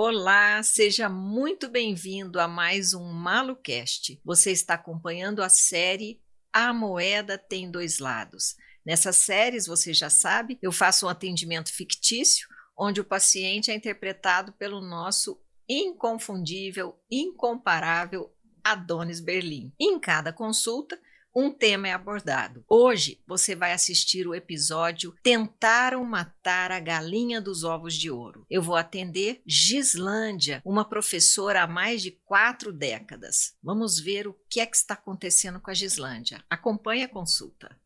Olá, seja muito bem-vindo a mais um MaluCast. Você está acompanhando a série A Moeda Tem Dois Lados. Nessas séries, você já sabe, eu faço um atendimento fictício, onde o paciente é interpretado pelo nosso inconfundível, incomparável Adonis Berlim. Em cada consulta, um tema é abordado. Hoje você vai assistir o episódio Tentaram Matar a Galinha dos Ovos de Ouro. Eu vou atender Gislândia, uma professora há mais de 4 décadas. Vamos ver o que é que está acontecendo com a Gislândia. Acompanhe a consulta.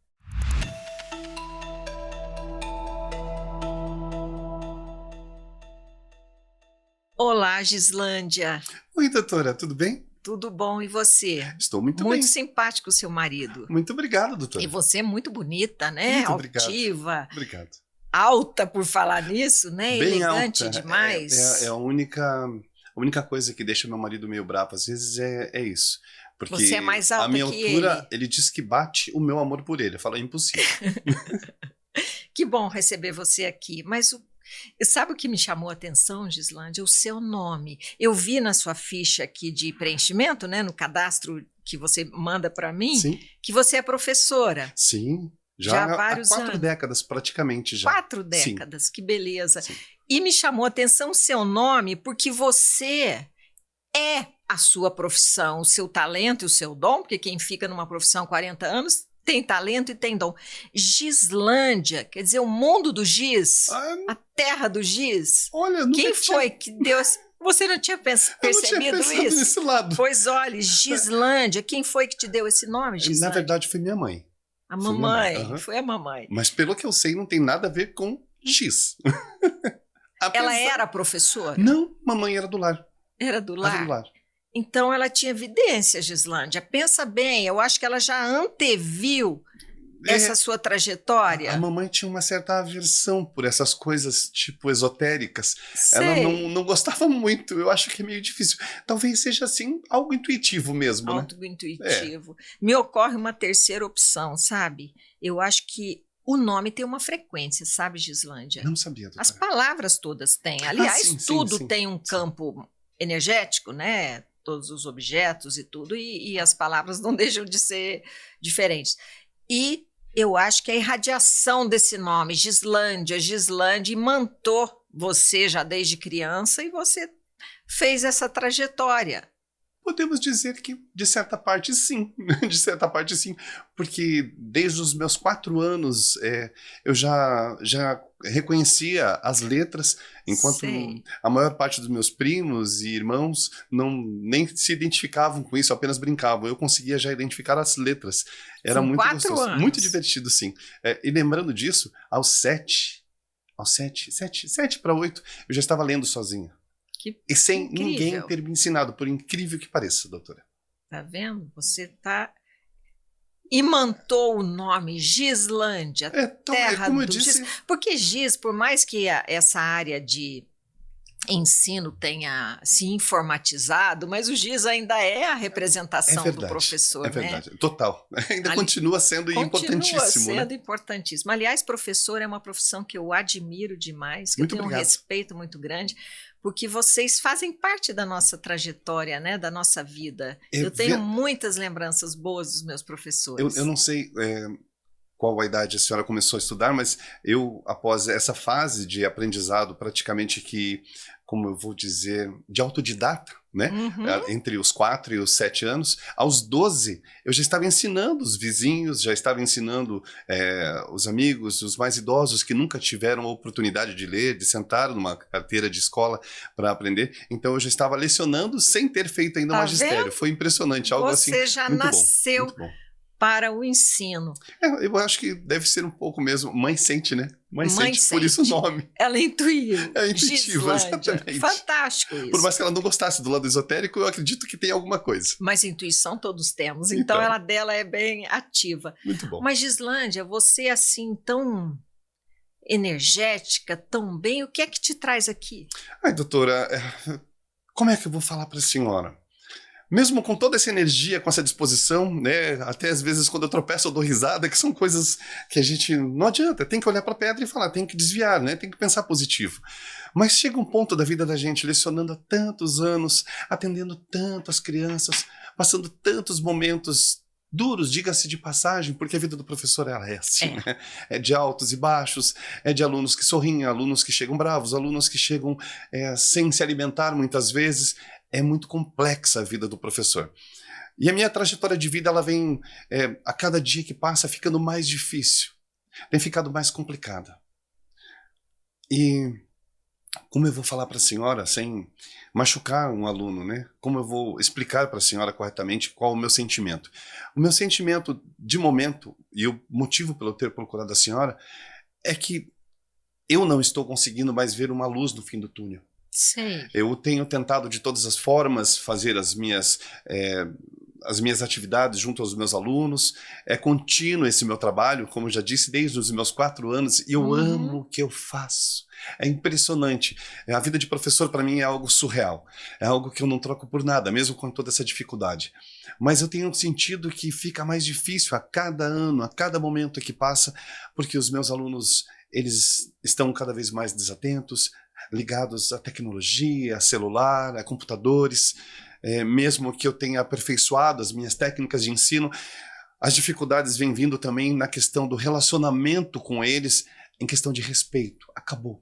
Olá, Gislândia. Oi, doutora, tudo bem? Tudo bom, e você? Estou muito bem. Muito simpático o seu marido. Muito obrigado, doutora. E você é muito bonita, né? Muito obrigado. Altiva. Obrigado. Alta, por falar nisso, né? Bem Elegante alta. demais. É a única coisa que deixa meu marido meio bravo às vezes é isso. Porque Você é mais alta a minha que altura, ele diz que bate o meu amor por ele. Eu falo, é impossível. Que bom receber você aqui. Mas sabe o que me chamou a atenção, Gislândia? O seu nome. Eu vi na sua ficha aqui de preenchimento, né? No cadastro que você manda para mim, Sim. que você é professora. Sim. Já há há vários 4 anos. décadas, praticamente já. 4 décadas, que beleza. Sim. E me chamou a atenção o seu nome, porque você é a sua profissão, o seu talento e o seu dom, porque quem fica numa profissão há 40 anos tem talento e tem dom. Gislândia, quer dizer, o mundo do giz, a terra do giz. Olha, eu nunca Quem tinha... foi que deu... Você não tinha percebido Eu não tinha pensado isso? nesse lado. Pois olha, Gislândia, quem foi que te deu esse nome, Gislândia? Na verdade, foi minha mãe. A mamãe, Uhum. foi a mamãe. Mas pelo que eu sei, não tem nada a ver com X. Ela era professora? Não, mamãe era do lar. Era do lar? Era do lar. Então ela tinha evidência, Gislândia. Pensa bem, eu acho que ela já anteviu essa sua trajetória. A mamãe tinha uma certa aversão por essas coisas, tipo, esotéricas. Sei. Ela não gostava muito, eu acho que é meio difícil. Talvez seja, assim, algo intuitivo mesmo, né? Algo intuitivo. Me ocorre uma terceira opção, sabe? Eu acho que o nome tem uma frequência, sabe, Gislândia? Não sabia, doutora. As palavras todas têm. Aliás, sim, tudo sim. tem um campo energético, né? Todos os objetos e tudo, e as palavras não deixam de ser diferentes. E eu acho que a irradiação desse nome, Gislândia, imantou você já desde criança e você fez essa trajetória. Podemos dizer que, de certa parte, sim. De certa parte, sim. Porque desde os meus 4 anos, eu já reconhecia as letras, enquanto Sei. a maior parte dos meus primos e irmãos nem se identificavam com isso, apenas brincavam. Eu conseguia já identificar as letras. Era Com muito 4 gostoso. anos. Muito divertido, sim. E lembrando disso, aos 7 para 8, eu já estava lendo sozinho. E sem incrível. ninguém ter me ensinado, por incrível que pareça, doutora. Tá vendo? Você imantou o nome Gislândia, terra como eu do disse, giz. Porque giz, por mais que essa área de ensino tenha se informatizado, mas o giz ainda é a representação do professor, é verdade, né? total. Ainda continua sendo importantíssimo. Continua sendo né? importantíssimo. Aliás, professor é uma profissão que eu admiro demais, que Muito eu tenho obrigado. um respeito muito grande, porque vocês fazem parte da nossa trajetória, né? Da nossa vida. Eu tenho muitas lembranças boas dos meus professores. Eu não sei qual a idade a senhora começou a estudar, mas eu, após essa fase de aprendizado praticamente que, como eu vou dizer, de autodidata, né? Entre os 4 e os 7 anos, aos 12 eu já estava ensinando os vizinhos, já estava ensinando os amigos, os mais idosos que nunca tiveram a oportunidade de ler, de sentar numa carteira de escola para aprender. Então eu já estava lecionando sem ter feito ainda o magistério. Vendo? Foi impressionante, algo assim. Você já muito nasceu bom, muito bom. para o ensino. Eu acho que deve ser um pouco mesmo. Mãe sente, né? Mãe sente, por sente. isso o nome. Ela intuiu. É intuitivo, Gislândia. exatamente. Fantástico isso. Por mais que ela não gostasse do lado esotérico, eu acredito que tem alguma coisa. Mas intuição todos temos, então ela dela é bem ativa. Muito bom. Mas Gislândia, você assim tão energética, tão bem, o que é que te traz aqui? Ai, doutora, como é que eu vou falar para a senhora? Mesmo com toda essa energia, com essa disposição, né? Até às vezes quando eu tropeço eu dou risada, que são coisas que a gente não adianta, tem que olhar para a pedra e falar, tem que desviar, né? Tem que pensar positivo. Mas chega um ponto da vida da gente, lecionando há tantos anos, atendendo tantas crianças, passando tantos momentos duros, diga-se de passagem, porque a vida do professor ela é assim, né? É de altos e baixos, é de alunos que sorriem, alunos que chegam bravos, alunos que chegam sem se alimentar muitas vezes. É muito complexa a vida do professor. E a minha trajetória de vida ela vem, a cada dia que passa, ficando mais difícil, tem ficado mais complicada. E como eu vou falar para a senhora sem machucar um aluno, né? Como eu vou explicar para a senhora corretamente qual o meu sentimento? O meu sentimento de momento, e o motivo pelo eu ter procurado a senhora, é que eu não estou conseguindo mais ver uma luz no fim do túnel. Sei. Eu tenho tentado de todas as formas fazer as minhas atividades junto aos meus alunos. É contínuo esse meu trabalho, como eu já disse, desde os meus 4 anos, e eu amo o que eu faço. É impressionante. A vida de professor para mim é algo surreal. É algo que eu não troco por nada, mesmo com toda essa dificuldade. Mas eu tenho sentido que fica mais difícil a cada ano, a cada momento que passa, porque os meus alunos eles estão cada vez mais desatentos, ligados à tecnologia, a celular, a computadores. Mesmo que eu tenha aperfeiçoado as minhas técnicas de ensino, as dificuldades vêm vindo também na questão do relacionamento com eles, em questão de respeito. Acabou.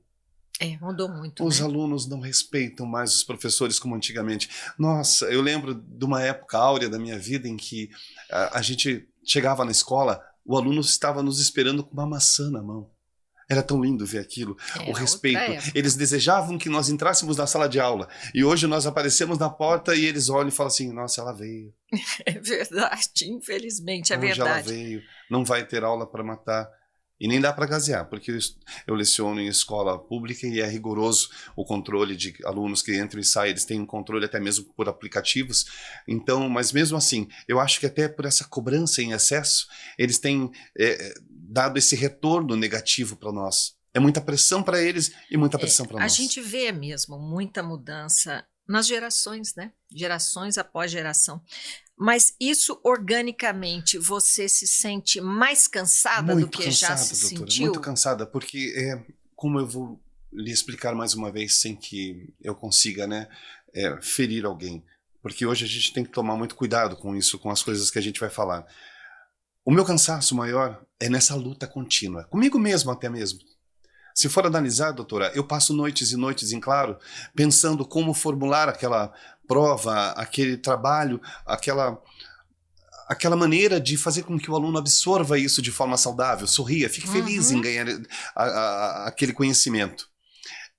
Mudou muito, Os né? alunos não respeitam mais os professores como antigamente. Nossa, eu lembro de uma época áurea da minha vida em que a gente chegava na escola, o aluno estava nos esperando com uma maçã na mão. Era tão lindo ver aquilo, o respeito. Eles desejavam que nós entrássemos na sala de aula. E hoje nós aparecemos na porta e eles olham e falam assim, nossa, ela veio. É verdade, infelizmente, é hoje verdade. Ela veio, não vai ter aula para matar. E nem dá para gazear, porque eu leciono em escola pública e é rigoroso o controle de alunos que entram e saem. Eles têm um controle até mesmo por aplicativos. Então, mas mesmo assim, eu acho que até por essa cobrança em excesso, eles têm dado esse retorno negativo para nós. É muita pressão para eles e muita pressão para nós. A gente vê mesmo muita mudança nas gerações, né? Gerações após geração. Mas isso, organicamente, você se sente mais cansada do que já se sentiu? Muito cansada, porque como eu vou lhe explicar mais uma vez sem que eu consiga, né, ferir alguém. Porque hoje a gente tem que tomar muito cuidado com isso, com as coisas que a gente vai falar. O meu cansaço maior é nessa luta contínua, comigo mesmo até mesmo. Se for analisar, doutora, eu passo noites e noites em claro, pensando como formular aquela prova, aquele trabalho, aquela maneira de fazer com que o aluno absorva isso de forma saudável, sorria, fique feliz em ganhar aquele conhecimento.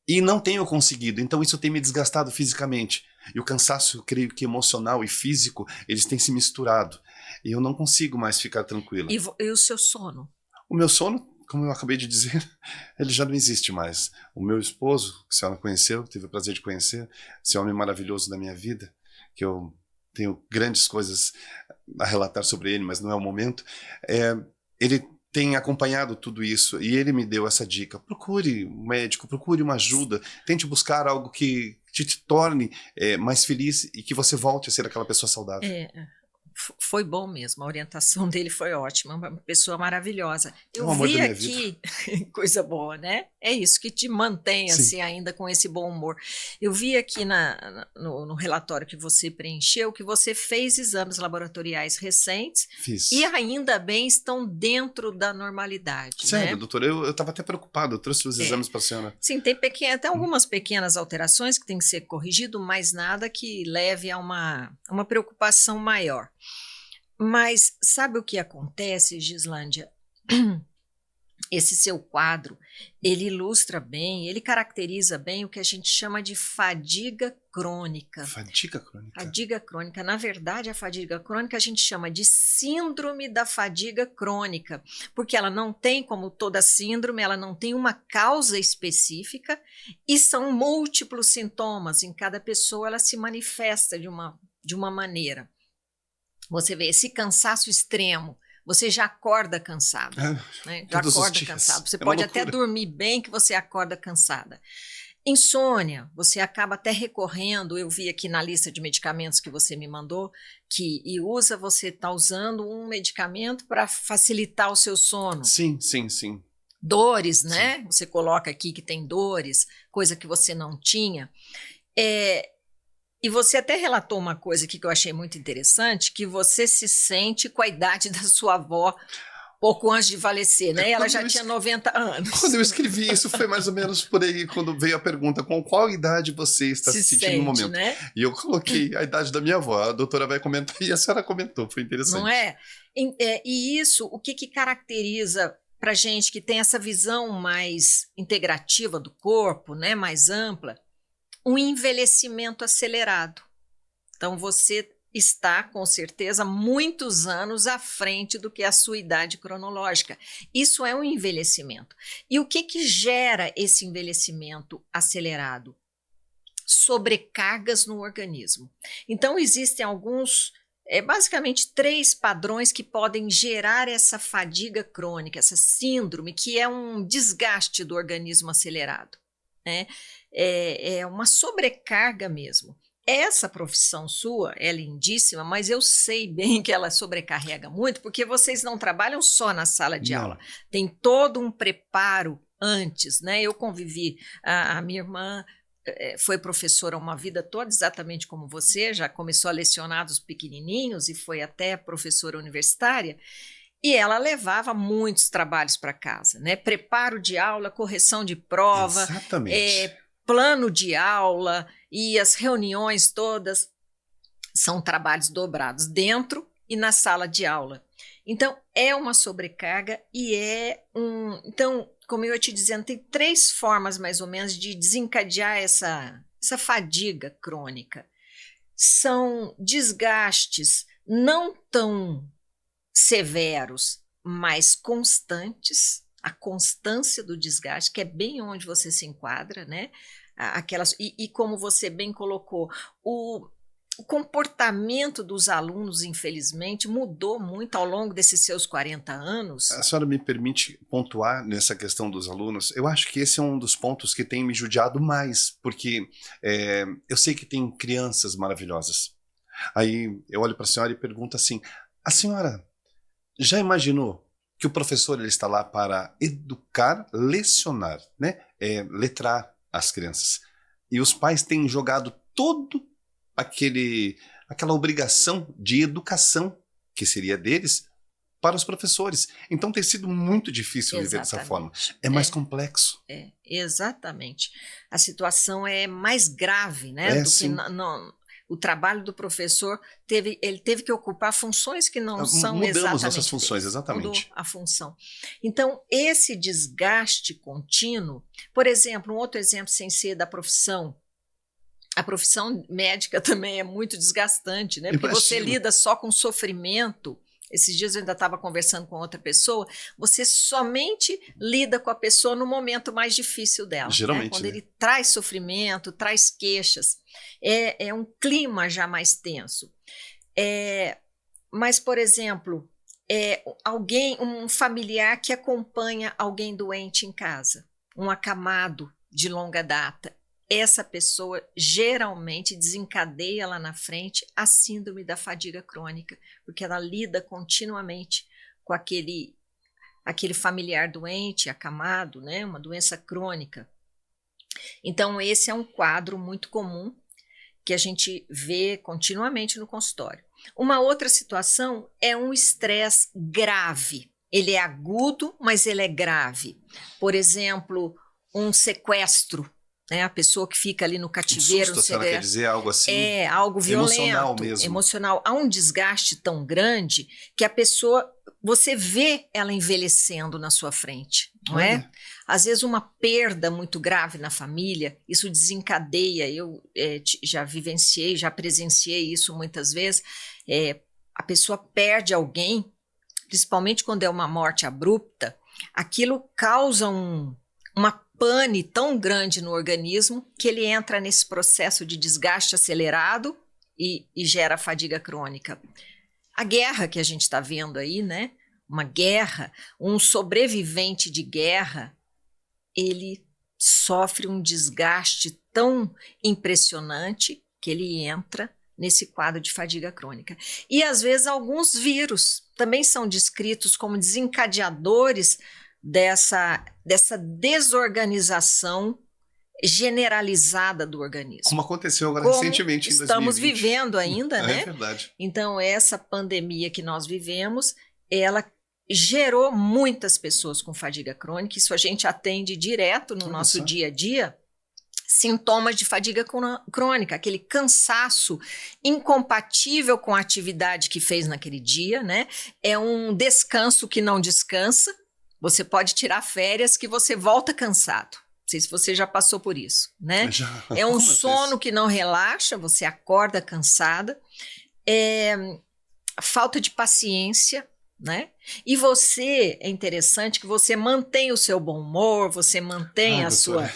E não tenho conseguido, então isso tem me desgastado fisicamente. E o cansaço, eu creio que emocional e físico, eles têm se misturado. E eu não consigo mais ficar tranquila. E o seu sono? O meu sono, como eu acabei de dizer, ele já não existe mais. O meu esposo, que a senhora conheceu, tive o prazer de conhecer, esse homem maravilhoso da minha vida, que eu tenho grandes coisas a relatar sobre ele, mas não é o momento. Ele tem acompanhado tudo isso e ele me deu essa dica. Procure um médico, procure uma ajuda, tente buscar algo que te torne mais feliz e que você volte a ser aquela pessoa saudável. Foi bom mesmo, a orientação dele foi ótima, uma pessoa maravilhosa. Eu amor vi da minha aqui, coisa boa, né? É isso que te mantém assim ainda com esse bom humor. Eu vi aqui no relatório que você preencheu que você fez exames laboratoriais recentes. Fiz. E ainda bem estão dentro da normalidade. Sério, né? doutora, eu estava até preocupado, eu trouxe os exames para a senhora. Sim, tem até algumas pequenas alterações que tem que ser corrigido, mas nada que leve a uma preocupação maior. Mas sabe o que acontece, Gislândia? Esse seu quadro, ele ilustra bem, ele caracteriza bem o que a gente chama de fadiga crônica. Fadiga crônica? Fadiga crônica. Na verdade, a fadiga crônica a gente chama de síndrome da fadiga crônica, porque ela não tem, como toda síndrome, ela não tem uma causa específica e são múltiplos sintomas. Em cada pessoa ela se manifesta de uma maneira. Você vê esse cansaço extremo, você já acorda cansado, né? Já acorda cansado. Você pode até dormir bem que você acorda cansada. Insônia, você acaba até recorrendo, eu vi aqui na lista de medicamentos que você me mandou, você está usando um medicamento para facilitar o seu sono. Sim, sim, sim. Dores, né? Sim. Você coloca aqui que tem dores, coisa que você não tinha. E você até relatou uma coisa aqui que eu achei muito interessante, que você se sente com a idade da sua avó pouco antes de falecer, né? Ela já tinha 90 anos. Quando eu escrevi isso, foi mais ou menos por aí, quando veio a pergunta, com qual idade você está se sentindo no momento? Né? E eu coloquei a idade da minha avó, a doutora vai comentar, e a senhora comentou, foi interessante. Não é? E isso, o que caracteriza para gente que tem essa visão mais integrativa do corpo, né? Mais ampla, um envelhecimento acelerado. Então, você está, com certeza, muitos anos à frente do que a sua idade cronológica. Isso é um envelhecimento. E o que gera esse envelhecimento acelerado? Sobrecargas no organismo. Então, existem basicamente 3 padrões que podem gerar essa fadiga crônica, essa síndrome, que é um desgaste do organismo acelerado, né? É uma sobrecarga mesmo. Essa profissão sua é lindíssima, mas eu sei bem que ela sobrecarrega muito, porque vocês não trabalham só na sala de aula. Tem todo um preparo antes, né? Eu convivi, a minha irmã foi professora uma vida toda, exatamente como você, já começou a lecionar dos pequenininhos e foi até professora universitária, e ela levava muitos trabalhos para casa, né? Preparo de aula, correção de prova, plano de aula, e as reuniões todas são trabalhos dobrados dentro e na sala de aula. Então, é uma sobrecarga e Então, como eu ia te dizendo, tem 3 formas mais ou menos de desencadear essa fadiga crônica. São desgastes não tão severos, mas constantes, a constância do desgaste, que é bem onde você se enquadra, né? E como você bem colocou, o comportamento dos alunos, infelizmente, mudou muito ao longo desses seus 40 anos. A senhora me permite pontuar nessa questão dos alunos? Eu acho que esse é um dos pontos que tem me judiado mais, porque eu sei que tem crianças maravilhosas. Aí eu olho para a senhora e pergunto assim, a senhora já imaginou que o professor ele está lá para educar, lecionar, né? Letrar as crianças. E os pais têm jogado todo aquela obrigação de educação que seria deles para os professores. Então tem sido muito difícil viver dessa forma. É mais complexo. Exatamente. A situação é mais grave, né? O trabalho do professor ele teve que ocupar funções que não são exatamente. Mudamos nossas funções, exatamente. Mudou a função. Então, esse desgaste contínuo, por exemplo, um outro exemplo sem ser da profissão, a profissão médica também é muito desgastante, né? Porque você lida só com sofrimento. Esses dias eu ainda estava conversando com outra pessoa, você somente lida com a pessoa no momento mais difícil dela. Geralmente, né? Quando ele traz sofrimento, traz queixas. É um clima já mais tenso. Mas, por exemplo, um familiar que acompanha alguém doente em casa, um acamado de longa data, essa pessoa geralmente desencadeia lá na frente a síndrome da fadiga crônica, porque ela lida continuamente com aquele familiar doente, acamado, né? Uma doença crônica. Então, esse é um quadro muito comum que a gente vê continuamente no consultório. Uma outra situação é um estresse grave. Ele é agudo, mas ele é grave. Por exemplo, um sequestro. Né, a pessoa que fica ali no cativeiro. Susto, quer dizer algo assim? Algo violento, emocional mesmo. Emocional. Há um desgaste tão grande que a pessoa, você vê ela envelhecendo na sua frente, não é? Às vezes uma perda muito grave na família, isso desencadeia, eu já vivenciei, já presenciei isso muitas vezes, a pessoa perde alguém, principalmente quando é uma morte abrupta, aquilo causa uma pane tão grande no organismo que ele entra nesse processo de desgaste acelerado e gera fadiga crônica. A guerra que a gente está vendo aí, né? Uma guerra, um sobrevivente de guerra, ele sofre um desgaste tão impressionante que ele entra nesse quadro de fadiga crônica. E, às vezes, alguns vírus também são descritos como desencadeadores dessa desorganização generalizada do organismo. Como aconteceu agora recentemente em 2020. Estamos vivendo ainda, né? É verdade. Então, essa pandemia que nós vivemos, ela gerou muitas pessoas com fadiga crônica. Isso a gente atende direto no nosso dia a dia. Sintomas de fadiga crônica, aquele cansaço incompatível com a atividade que fez naquele dia, né? É um descanso que não descansa. Você pode tirar férias que você volta cansado. Não sei se você já passou por isso, né? É um sono que não relaxa, você acorda cansada. Falta de paciência, né? E você, é interessante que você mantém o seu bom humor, você mantém a sua...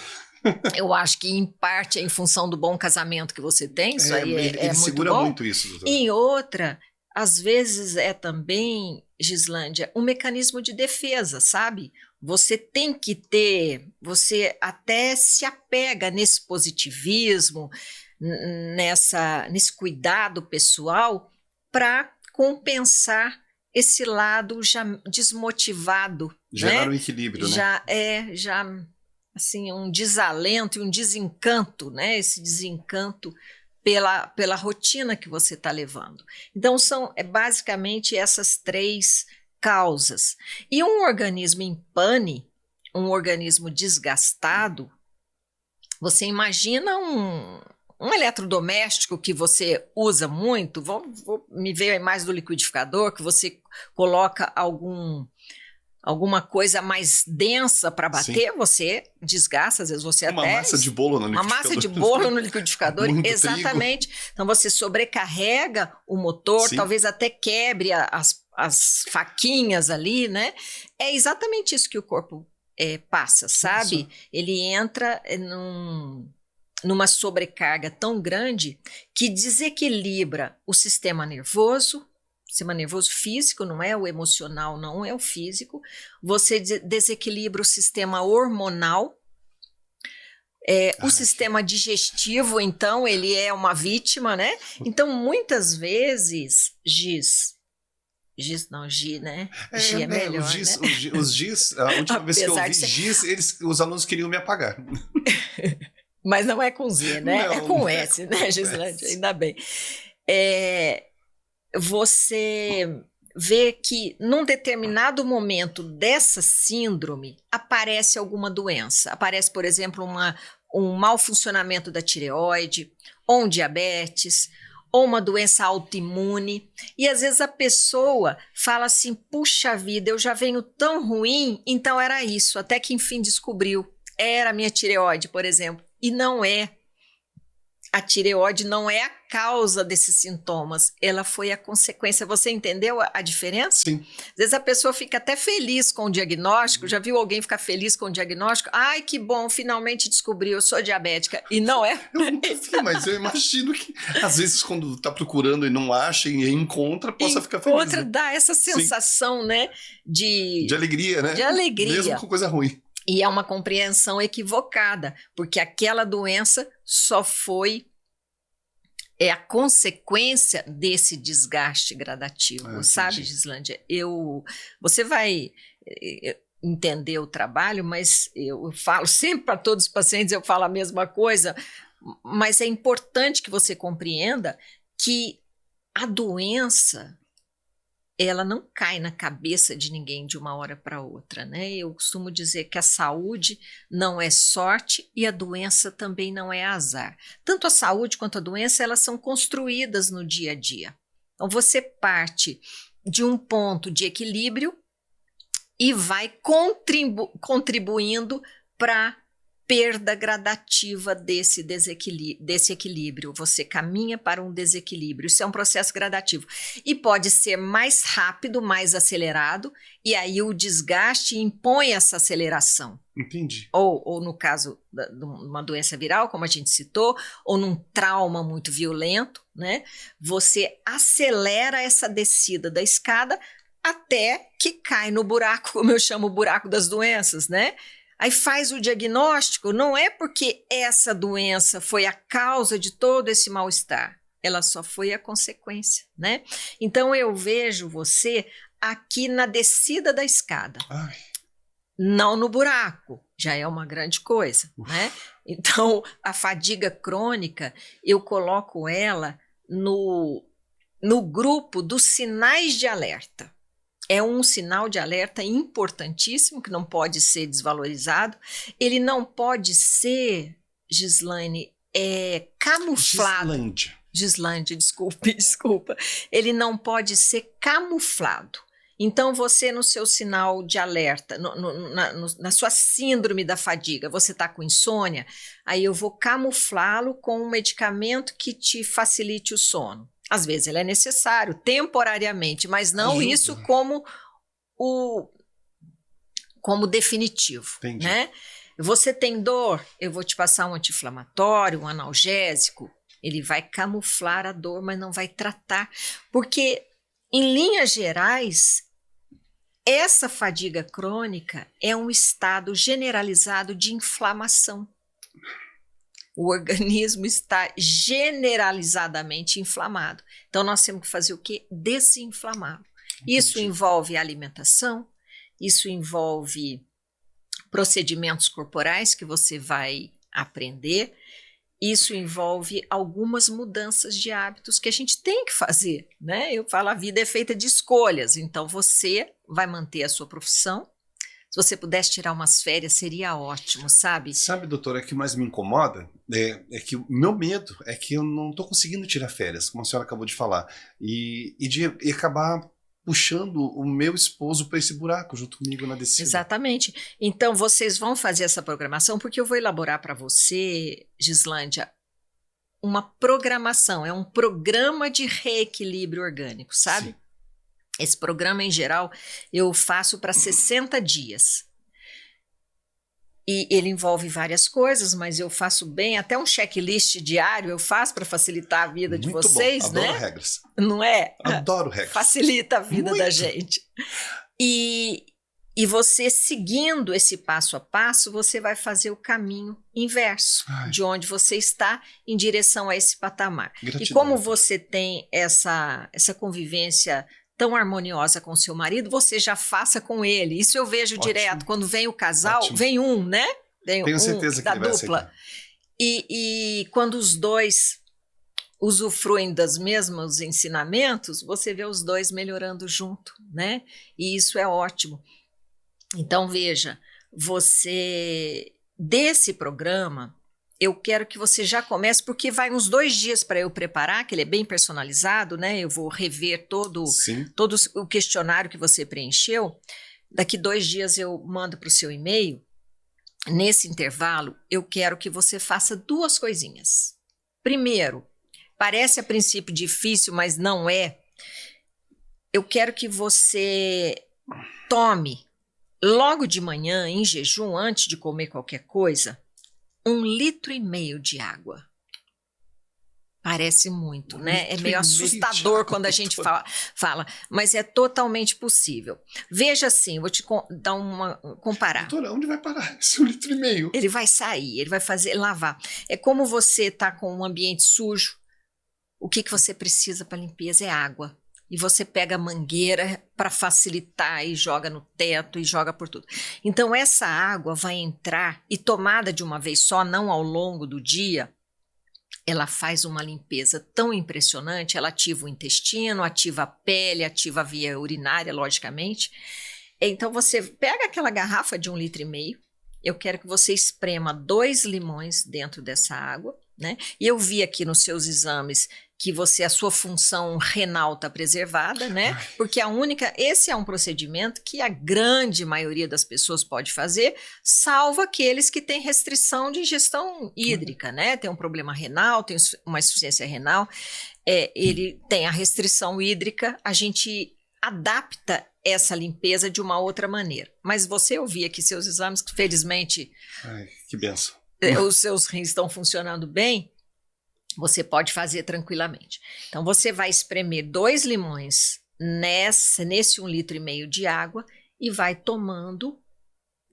Eu acho que, em parte, é em função do bom casamento que você tem, isso aí ele muito segura bom. muito isso, doutora. E outra, às vezes é também, Gislândia, um mecanismo de defesa, sabe? Você tem que ter, você até se apega nesse positivismo, nesse cuidado pessoal, para compensar esse lado já desmotivado. Gerar né? um equilíbrio, né? Já assim, um desalento e um desencanto, né? Esse desencanto pela rotina que você está levando. Então, são basicamente essas 3 causas. E um organismo em pane, um organismo desgastado, você imagina um eletrodoméstico que você usa muito, me veio a imagem do liquidificador, que você coloca alguma coisa mais densa para bater, sim, você desgasta, às vezes você uma massa de bolo no liquidificador. Uma massa de bolo no liquidificador, exatamente. Trigo. Então você sobrecarrega o motor, sim, talvez até quebre as faquinhas ali, né? É exatamente isso que o corpo passa, sabe? Isso. Ele entra numa sobrecarga tão grande que desequilibra o sistema nervoso físico, não é o emocional, não é o físico. Você desequilibra o sistema hormonal, o sistema digestivo, então, ele é uma vítima, né? Então, muitas vezes, Gi, né? Gi é melhor, os Gis, a última vez que eu ouvi Gis, os alunos queriam me apagar. Mas não é com Z, né? Não, é com S, né, Gislândia? Ainda bem. Você vê que num determinado momento dessa síndrome aparece alguma doença. Aparece, por exemplo, um mau funcionamento da tireoide, ou um diabetes, ou uma doença autoimune. E às vezes a pessoa fala assim, puxa vida, eu já venho tão ruim, então era isso. Até que enfim descobriu, era a minha tireoide, por exemplo. E não é. A tireoide não é a causa desses sintomas, ela foi a consequência. Você entendeu a diferença? Sim. Às vezes a pessoa fica até feliz com o diagnóstico, já viu alguém ficar feliz com o diagnóstico? Ai, que bom, finalmente descobri, eu sou diabética. E não é. Eu nunca vi, mas eu imagino que às vezes quando está procurando e não acha e encontra, possa ficar feliz. Né? Dá essa sensação, sim, né? De alegria, né? De alegria. Mesmo com coisa ruim. E é uma compreensão equivocada, porque aquela doença só foi a consequência desse desgaste gradativo, sabe, Gislândia? Você vai entender o trabalho, mas eu falo sempre para todos os pacientes, eu falo a mesma coisa, mas é importante que você compreenda que a doença, ela não cai na cabeça de ninguém de uma hora para outra, né? Eu costumo dizer que a saúde não é sorte e a doença também não é azar. Tanto a saúde quanto a doença, elas são construídas no dia a dia. Então, você parte de um ponto de equilíbrio e vai contribuindo para perda gradativa desse equilíbrio. Você caminha para um desequilíbrio. Isso é um processo gradativo. E pode ser mais rápido, mais acelerado, e aí o desgaste impõe essa aceleração. Entendi. Ou no caso de uma doença viral, como a gente citou, ou num trauma muito violento, né? Você acelera essa descida da escada até que cai no buraco, como eu chamo o buraco das doenças, né? Aí faz o diagnóstico, não é porque essa doença foi a causa de todo esse mal-estar, ela só foi a consequência, né? Então eu vejo você aqui na descida da escada, não no buraco, já é uma grande coisa, né? Então a fadiga crônica, eu coloco ela no grupo dos sinais de alerta. É um sinal de alerta importantíssimo, que não pode ser desvalorizado. Ele não pode ser, Gislaine, camuflado. Gislândia, desculpa. Ele não pode ser camuflado. Então, você no seu sinal de alerta, na sua síndrome da fadiga, você está com insônia, aí eu vou camuflá-lo com um medicamento que te facilite o sono. Às vezes ele é necessário, temporariamente, mas não isso como definitivo, né? Você tem dor, eu vou te passar um anti-inflamatório, um analgésico, ele vai camuflar a dor, mas não vai tratar, porque em linhas gerais, essa fadiga crônica é um estado generalizado de inflamação. O organismo está generalizadamente inflamado. Então, nós temos que fazer o quê? Desinflamá-lo. Isso envolve alimentação, isso envolve procedimentos corporais que você vai aprender, isso envolve algumas mudanças de hábitos que a gente tem que fazer, né? Eu falo, a vida é feita de escolhas, então você vai manter a sua profissão. Se você pudesse tirar umas férias, seria ótimo, sabe? Sabe, doutora, o que mais me incomoda é que o meu medo é que eu não estou conseguindo tirar férias, como a senhora acabou de falar, e de acabar puxando o meu esposo para esse buraco junto comigo na descida. Exatamente. Então, vocês vão fazer essa programação, porque eu vou elaborar para você, Gislândia, uma programação, é um programa de reequilíbrio orgânico, sabe? Sim. Esse programa, em geral, eu faço para 60 dias. E ele envolve várias coisas, mas eu faço bem, até um checklist diário eu faço para facilitar a vida de vocês, bom. Adoro né? regras. Não é? Adoro regras. Facilita a vida da gente. E você, seguindo esse passo a passo, você vai fazer o caminho inverso de onde você está em direção a esse patamar. Gratidão. E como você tem essa convivência tão harmoniosa com seu marido, você já faça com ele. Isso eu vejo direto. Quando vem o casal, vem um, né? Tenho certeza que ele vai aceitar. E quando os dois usufruem dos mesmos ensinamentos, você vê os dois melhorando junto, né? E isso é ótimo. Então, veja, desse programa, eu quero que você já comece, porque vai uns 2 dias para eu preparar, que ele é bem personalizado, né? Eu vou rever todo o questionário que você preencheu. Daqui 2 dias eu mando para o seu e-mail. Nesse intervalo, eu quero que você faça 2 coisinhas. Primeiro, parece a princípio difícil, mas não é. Eu quero que você tome, logo de manhã, em jejum, antes de comer qualquer coisa, 1,5 litro de água. Parece muito, né? É meio assustador quando a gente fala, mas é totalmente possível. Veja assim, vou te comparar. Doutora, onde vai parar esse 1,5 litro? Ele vai sair, ele vai lavar. É como você está com um ambiente sujo, o que você precisa para limpeza é água. E você pega a mangueira para facilitar e joga no teto e joga por tudo. Então, essa água vai entrar e, tomada de uma vez só, não ao longo do dia, ela faz uma limpeza tão impressionante, ela ativa o intestino, ativa a pele, ativa a via urinária, logicamente. Então, você pega aquela garrafa de 1,5 litro, eu quero que você esprema 2 limões dentro dessa água, né? E eu vi aqui nos seus exames que a sua função renal está preservada, né? Porque esse é um procedimento que a grande maioria das pessoas pode fazer, salvo aqueles que têm restrição de ingestão hídrica, né? Tem um problema renal, tem uma insuficiência renal, ele tem a restrição hídrica, a gente adapta essa limpeza de uma outra maneira. Mas você ouvia aqui seus exames, que felizmente... que benção. Os seus rins estão funcionando bem, você pode fazer tranquilamente. Então, você vai espremer 2 limões nesse 1,5 litro de água e vai tomando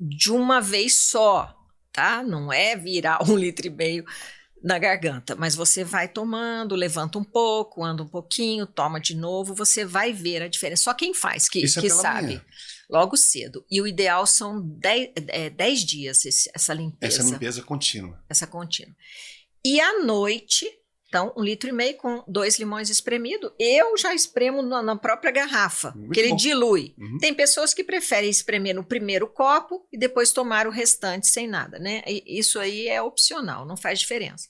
de uma vez só, tá? Não é virar 1,5 litro na garganta, mas você vai tomando, levanta um pouco, anda um pouquinho, toma de novo, você vai ver a diferença. Só quem faz que sabe. Manhã. Logo cedo. E o ideal são 10 dias essa limpeza. Essa limpeza contínua. Essa contínua. E à noite, então, 1,5 litro com 2 limões espremidos. Eu já espremo na própria garrafa, Muito porque ele bom. dilui. Uhum. Tem pessoas que preferem espremer no primeiro copo e depois tomar o restante sem nada, né? Isso aí é opcional, não faz diferença.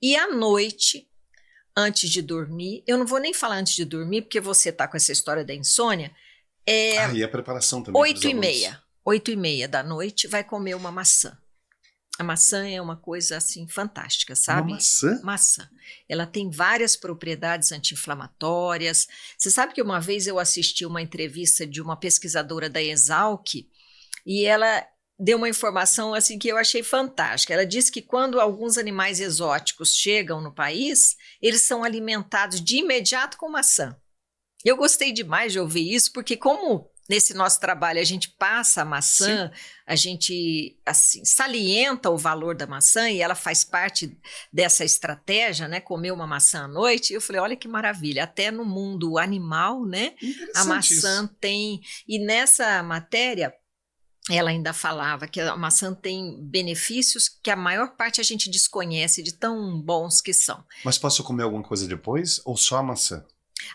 E à noite, antes de dormir, eu não vou nem falar antes de dormir, porque você tá com essa história da insônia, E a preparação também. 8h30. 8h30 da noite vai comer uma maçã. A maçã é uma coisa assim fantástica, sabe? Uma maçã? Maçã. Ela tem várias propriedades anti-inflamatórias. Você sabe que uma vez eu assisti uma entrevista de uma pesquisadora da Exalc e ela deu uma informação assim que eu achei fantástica. Ela disse que quando alguns animais exóticos chegam no país, eles são alimentados de imediato com maçã. Eu gostei demais de ouvir isso, porque como nesse nosso trabalho a gente passa a maçã, sim, a gente assim, salienta o valor da maçã e ela faz parte dessa estratégia, né? Comer uma maçã à noite. Eu falei, olha que maravilha, até no mundo animal, né? A maçã tem... E nessa matéria, ela ainda falava que a maçã tem benefícios que a maior parte a gente desconhece de tão bons que são. Mas posso comer alguma coisa depois ou só a maçã?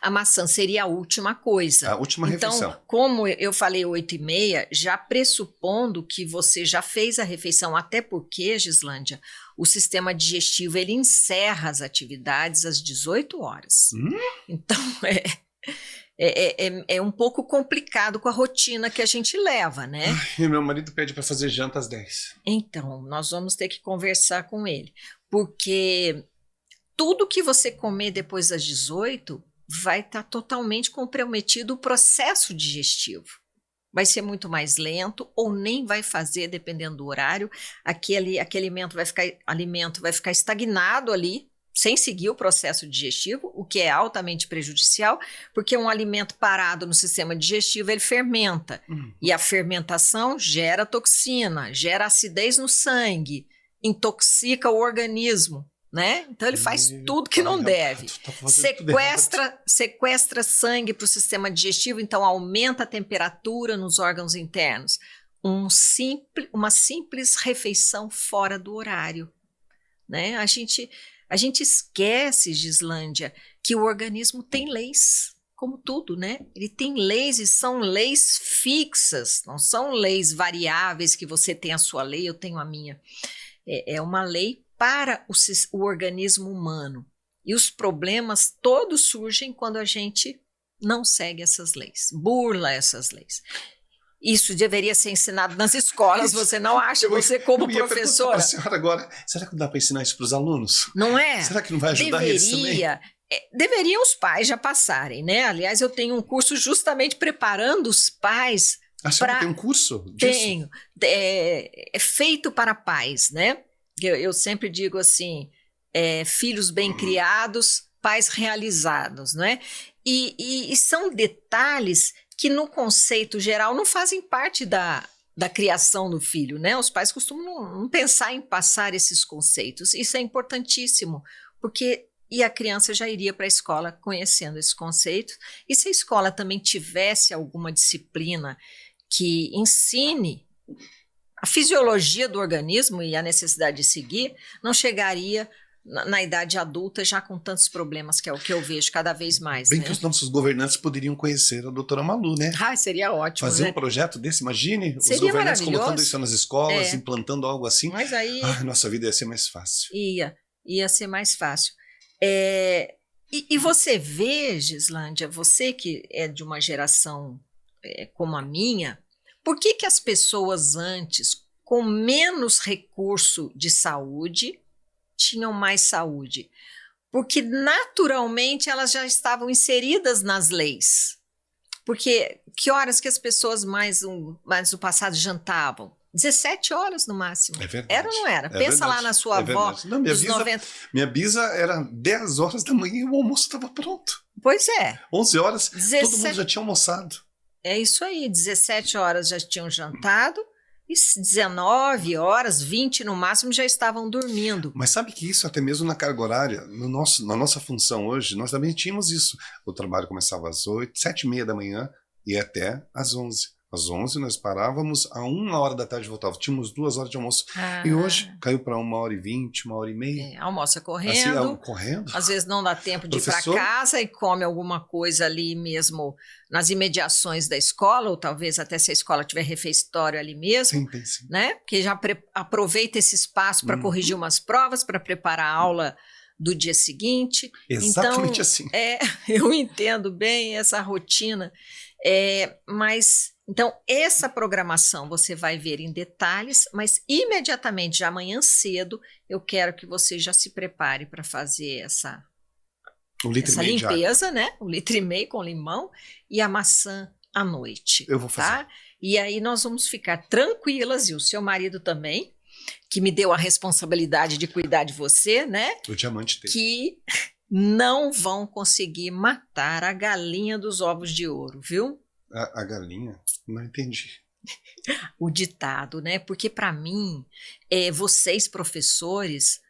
A maçã seria a última coisa. A última refeição. Então, como eu falei 8h30, já pressupondo que você já fez a refeição, até porque, Gislândia, o sistema digestivo ele encerra as atividades às 18 horas. Então, é um pouco complicado com a rotina que a gente leva, né? E meu marido pede para fazer janta às 10. Então, nós vamos ter que conversar com ele, porque tudo que você comer depois das 18 vai estar totalmente comprometido o processo digestivo. Vai ser muito mais lento ou nem vai fazer, dependendo do horário. Aquele alimento vai ficar estagnado ali, sem seguir o processo digestivo, o que é altamente prejudicial, porque um alimento parado no sistema digestivo, ele fermenta. E a fermentação gera toxina, gera acidez no sangue, intoxica o organismo. Né? Então ele faz tudo que não deve, sequestra sangue para o sistema digestivo, então aumenta a temperatura nos órgãos internos. Uma simples refeição fora do horário, né? A gente esquece, Gislândia, que o organismo tem leis, como tudo, né? Ele tem leis e são leis fixas, não são leis variáveis que você tem a sua lei, eu tenho a minha. É uma lei para o organismo humano. E os problemas todos surgem quando a gente não segue essas leis, burla essas leis. Isso deveria ser ensinado nas escolas, você não acha? Você como professora... A senhora agora, será que não dá para ensinar isso para os alunos? Não é? Será que não vai ajudar eles também? Deveriam os pais já passarem, né? Aliás, eu tenho um curso justamente preparando os pais... A senhora tem um curso disso? Tenho. É feito para pais, né? Eu sempre digo assim, filhos bem criados, pais realizados, não é? E são detalhes que no conceito geral não fazem parte da criação do filho, né? Os pais costumam não pensar em passar esses conceitos. Isso é importantíssimo, porque a criança já iria para a escola conhecendo esses conceitos. E se a escola também tivesse alguma disciplina que ensine a fisiologia do organismo e a necessidade de seguir, não chegaria na idade adulta já com tantos problemas, que é o que eu vejo cada vez mais. Bem, né? Que os nossos governantes poderiam conhecer a doutora Malu, né? Seria ótimo. Fazer né? um projeto desse, imagine, seria os governantes colocando isso nas escolas, implantando algo assim. Mas aí... nossa vida ia ser mais fácil. Ia ser mais fácil. E você vê, Gislândia, você que é de uma geração como a minha, por que as pessoas antes, com menos recurso de saúde, tinham mais saúde? Porque naturalmente elas já estavam inseridas nas leis. Porque que horas que as pessoas mais no passado jantavam? 17 horas no máximo. É verdade. Era ou não era? Pensa lá na sua avó, não, dos 90... Minha bisa era 10 horas da manhã e o almoço estava pronto. Pois é. 11 horas, todo mundo já tinha almoçado. É isso aí, 17 horas já tinham jantado E 19 horas, 20 no máximo, já estavam dormindo. Mas sabe que isso até mesmo na carga horária, na nossa função hoje, nós também tínhamos isso. O trabalho começava às 8, 7h30 da manhã e até às 11. Às 11 nós parávamos, a 1h da tarde voltávamos. Tínhamos 2 horas de almoço. E hoje caiu para 1h20, 1h30. Almoça correndo. Assim, correndo. Às vezes não dá tempo de ir para casa e come alguma coisa ali mesmo nas imediações da escola, ou talvez até se a escola tiver refeitório ali mesmo. Sim. Né? Porque já aproveita esse espaço para corrigir umas provas, para preparar a aula do dia seguinte. Exatamente então, assim. Eu entendo bem essa rotina, mas... Então, essa programação você vai ver em detalhes, mas imediatamente, já amanhã cedo, eu quero que você já se prepare para fazer essa limpeza, né? 1,5 litro com limão e a maçã à noite. Eu vou fazer. Tá? E aí nós vamos ficar tranquilas, e o seu marido também, que me deu a responsabilidade de cuidar de você, né? O diamante dele. Que não vão conseguir matar a galinha dos ovos de ouro, viu? A galinha? Não entendi. O ditado, né? Porque para mim, vocês professores,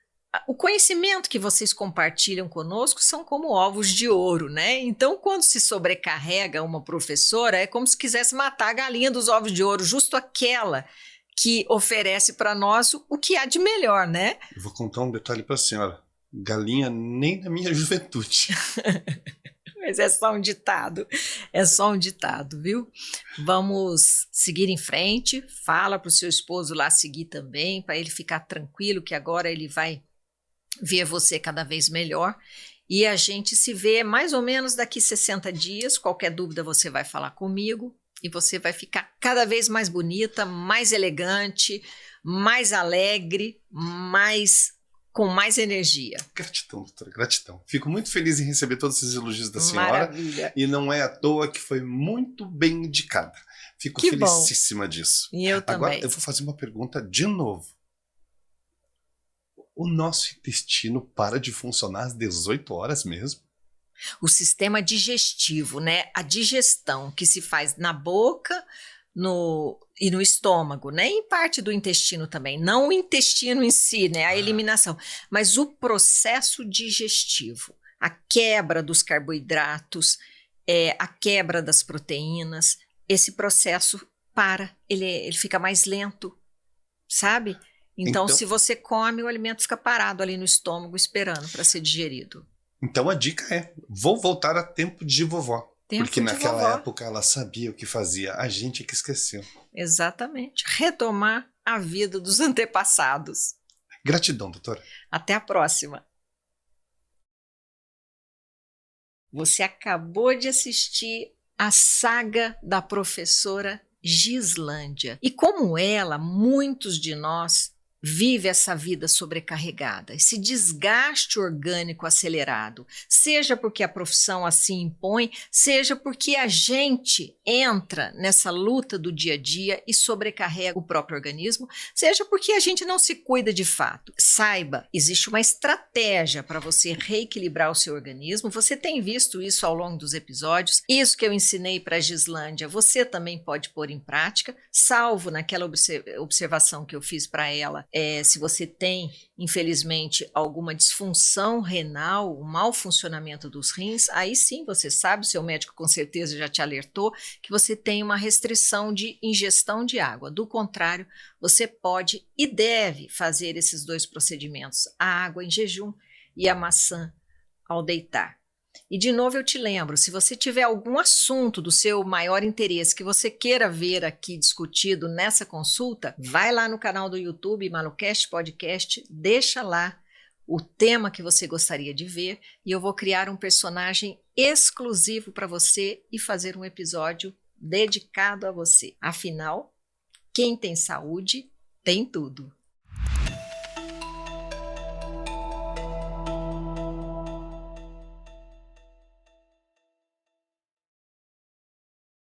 o conhecimento que vocês compartilham conosco são como ovos de ouro, né? Então, quando se sobrecarrega uma professora, é como se quisesse matar a galinha dos ovos de ouro, justo aquela que oferece para nós o que há de melhor, né? Eu vou contar um detalhe para a senhora. Galinha nem na minha juventude. Mas é só um ditado, viu? Vamos seguir em frente, fala para o seu esposo lá seguir também, para ele ficar tranquilo que agora ele vai ver você cada vez melhor. E a gente se vê mais ou menos daqui 60 dias, qualquer dúvida você vai falar comigo e você vai ficar cada vez mais bonita, mais elegante, mais alegre, com mais energia. Gratidão, doutora, gratidão. Fico muito feliz em receber todos esses elogios da senhora. Maravilha. E não é à toa que foi muito bem indicada. Fico felicíssima disso. E eu também. Agora eu vou fazer uma pergunta de novo. O nosso intestino para de funcionar às 18 horas mesmo? O sistema digestivo, né? A digestão que se faz na boca, e no estômago, né? Em parte do intestino também, não o intestino em si, né? A eliminação, mas o processo digestivo, a quebra dos carboidratos, a quebra das proteínas, esse processo ele fica mais lento, sabe? Então, se você come, o alimento fica parado ali no estômago esperando para ser digerido. Então a dica é, vou voltar a tempo de vovó. Porque naquela época ela sabia o que fazia, a gente é que esqueceu. Exatamente. Retomar a vida dos antepassados. Gratidão, doutora. Até a próxima. Você acabou de assistir a saga da professora Gislândia. E como ela, muitos de nós vive essa vida sobrecarregada, esse desgaste orgânico acelerado, seja porque a profissão assim impõe, seja porque a gente entra nessa luta do dia a dia e sobrecarrega o próprio organismo, seja porque a gente não se cuida de fato. Saiba, existe uma estratégia para você reequilibrar o seu organismo, você tem visto isso ao longo dos episódios, isso que eu ensinei para a Gislândia, você também pode pôr em prática, salvo naquela observação que eu fiz para ela, se você tem, infelizmente, alguma disfunção renal, um mau funcionamento dos rins, aí sim você sabe, o seu médico com certeza já te alertou, que você tem uma restrição de ingestão de água. Do contrário, você pode e deve fazer esses 2 procedimentos, a água em jejum e a maçã ao deitar. E de novo eu te lembro, se você tiver algum assunto do seu maior interesse que você queira ver aqui discutido nessa consulta, vai lá no canal do YouTube, MaluCast Podcast, deixa lá o tema que você gostaria de ver e eu vou criar um personagem exclusivo para você e fazer um episódio dedicado a você. Afinal, quem tem saúde, tem tudo.